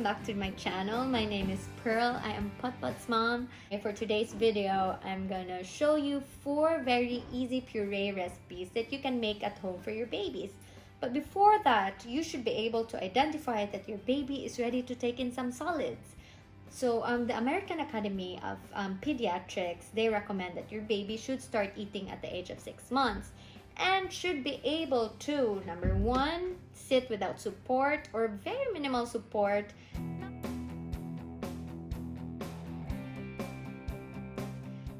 welcome back to my channel. My name is Pearl. I am Pot&Poy's mom. And for today's video, I'm gonna show you 4 very easy puree recipes that you can make at home for your babies. But before that, you should be able to identify that your baby is ready to take in some solids. So the American Academy of Pediatrics, they recommend that your baby should start eating at the age of 6 months and should be able to, number 1, sit without support or very minimal support.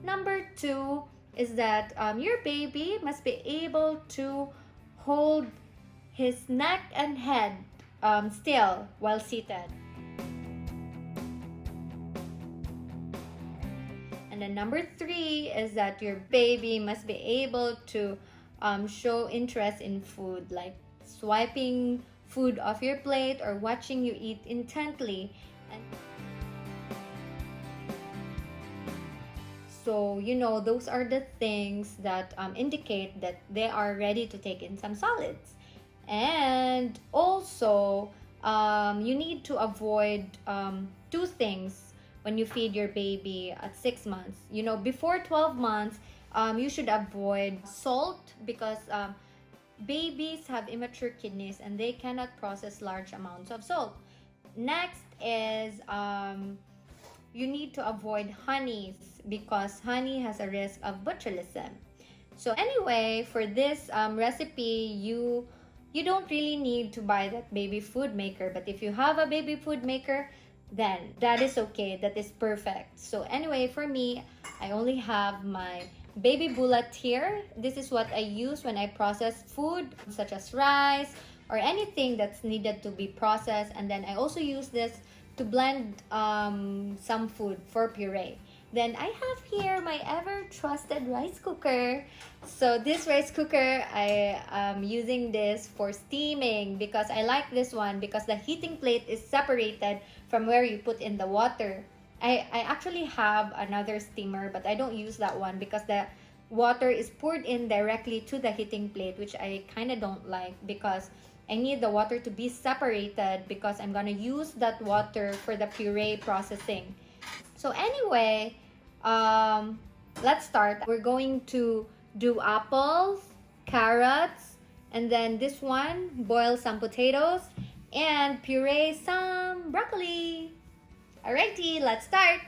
Number 2 is that your baby must be able to hold his neck and head still while seated. And then number 3 is that your baby must be able to show interest in food, like swiping food off your plate or watching you eat intently. And so, those are the things that indicate that they are ready to take in some solids. And also, you need to avoid 2 things when you feed your baby at 6 months. Before 12 months, you should avoid salt because babies have immature kidneys and they cannot process large amounts of salt. Next is you need to avoid honey because honey has a risk of botulism. So anyway, for this recipe, you don't really need to buy that baby food maker, but if you have a baby food maker, then that is okay. That is perfect. So anyway, for me, I only have my baby bullet here. This is what I use when I process food such as rice or anything that's needed to be processed. And then I also use this to blend some food for puree. Then I have here my ever trusted rice cooker. So this rice cooker, I am using this for steaming because I like this one because the heating plate is separated from where you put in the water. I actually have another steamer, but I don't use that one because the water is poured in directly to the heating plate, which I kind of don't like because I need the water to be separated because I'm gonna use that water for the puree processing. So anyway, let's start. We're going to do apples, carrots, and then this one, boil some potatoes and puree some broccoli. Alrighty, let's start.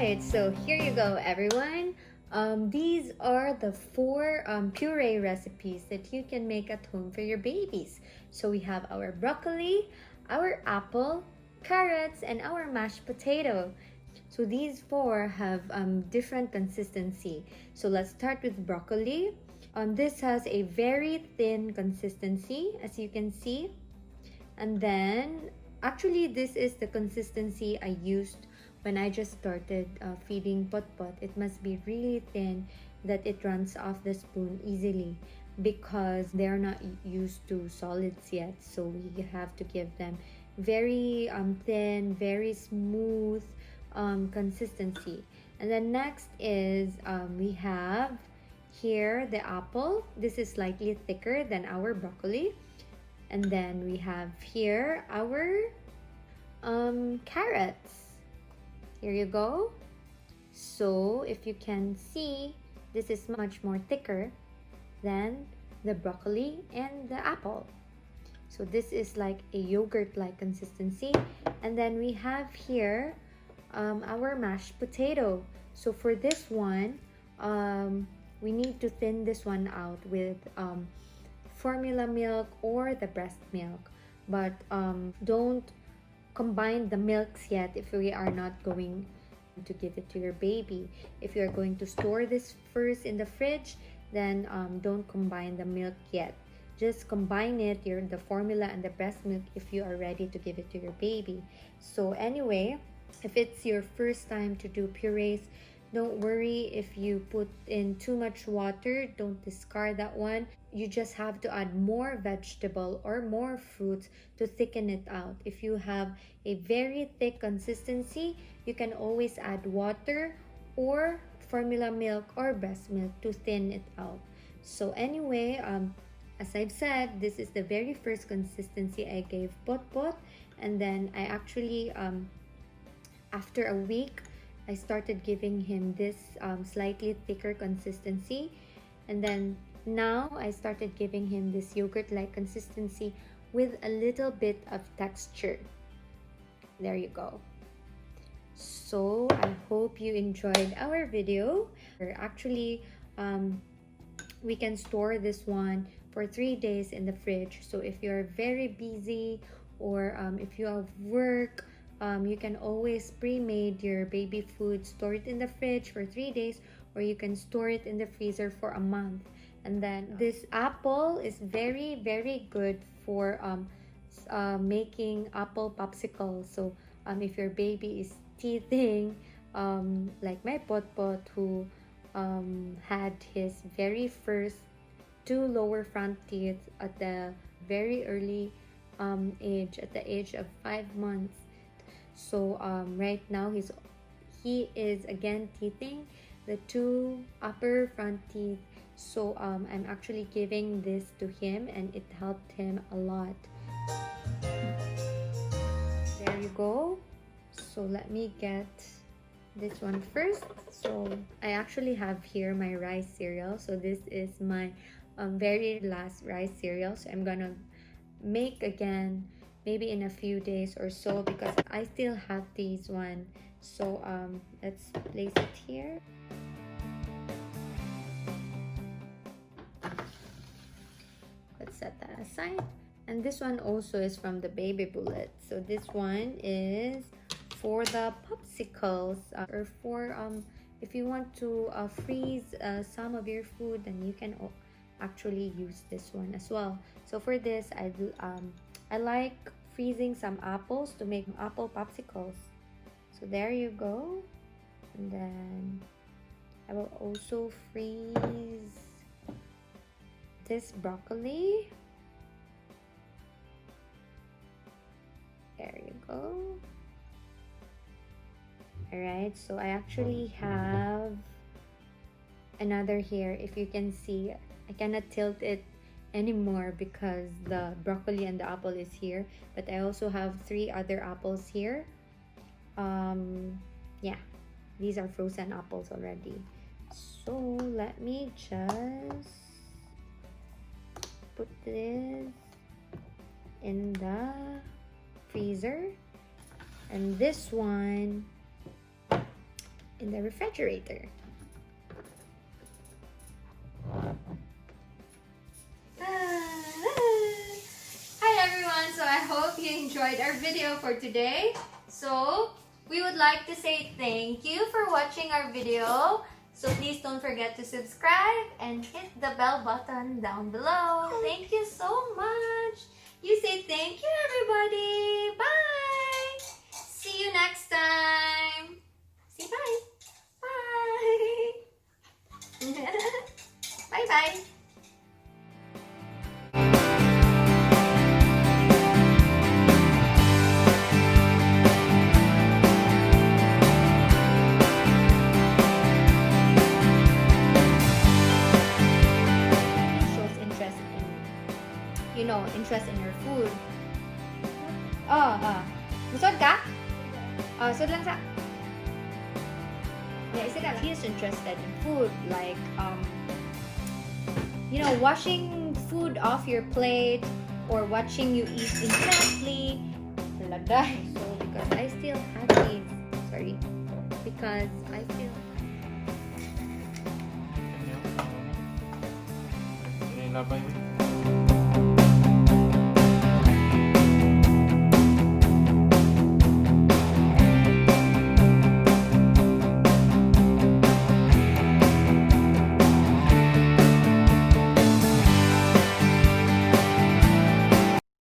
right, so here you go, everyone. These are the 4 puree recipes that you can make at home for your babies. So we have our broccoli, our apple, carrots, and our mashed potato. So these 4 have different consistency. So let's start with broccoli. This has a very thin consistency, as you can see. And then, actually, this is the consistency I used when I just started feeding Pot. It must be really thin that it runs off the spoon easily because they're not used to solids yet. So we have to give them very thin, very smooth consistency. And then next is we have here the apple. This is slightly thicker than our broccoli. And then we have here our carrots. Here you go. So if you can see, this is much more thicker than the broccoli and the apple. So this is like a yogurt-like consistency. And then we have here our mashed potato. So for this one, we need to thin this one out with formula milk or the breast milk. But don't combine the milks yet if we are not going to give it to your baby. If you are going to store this first in the fridge, then don't combine the milk yet. Just combine it, the formula and the breast milk, if you are ready to give it to your baby. So anyway, if it's your first time to do purees, don't worry if you put in too much water. Don't discard that one. You just have to add more vegetable or more fruits to thicken it out. If you have a very thick consistency, you can always add water or formula milk or breast milk to thin it out. So anyway, as I've said, this is the very first consistency I gave Pot. And then I actually, after a week, I started giving him this slightly thicker consistency. And then now I started giving him this yogurt-like consistency with a little bit of texture. There you go. So I hope you enjoyed our video. Actually, we can store this one for 3 days in the fridge. So if you're very busy or if you have work, you can always pre-made your baby food, store it in the fridge for 3 days, or you can store it in the freezer for a month. And then this apple is very, very good for making apple popsicles. So if your baby is teething, like my Pot who had his very first 2 lower front teeth at the very early age, at the age of 5 months. So right now he is again teething the 2 upper front teeth. So I'm actually giving this to him and it helped him a lot. There you go. So let me get this one first. So I actually have here my rice cereal. So this is my very last rice cereal. So I'm gonna make again maybe in a few days or so because I still have these one. So let's place it here. Let's set that aside. And this one also is from the baby bullet. So this one is for the popsicles or for if you want to freeze some of your food, then you can actually use this one as well. So for this, I like freezing some apples to make apple popsicles. So there you go. And then I will also freeze this broccoli. There you go. Alright, so I actually have another here. If you can see, I cannot tilt it anymore because the broccoli and the apple is here, but I also have 3 other apples here. Yeah, these are frozen apples already. So let me just put this in the freezer. And this one in the refrigerator. Hi everyone, so I hope you enjoyed our video for today. So we would like to say thank you for watching our video. So please don't forget to subscribe and hit the bell button down below. Thank you so much. You say thank you everybody. Bye. See you next time. Say bye. Bye. Bye-bye. Interest in your food. Musod ka? Sud lang sa. Yeah, is it that he is interested in food, like washing food off your plate or watching you eat intently. Lagay. So because I still have these. Sorry. Because I feel. Labay.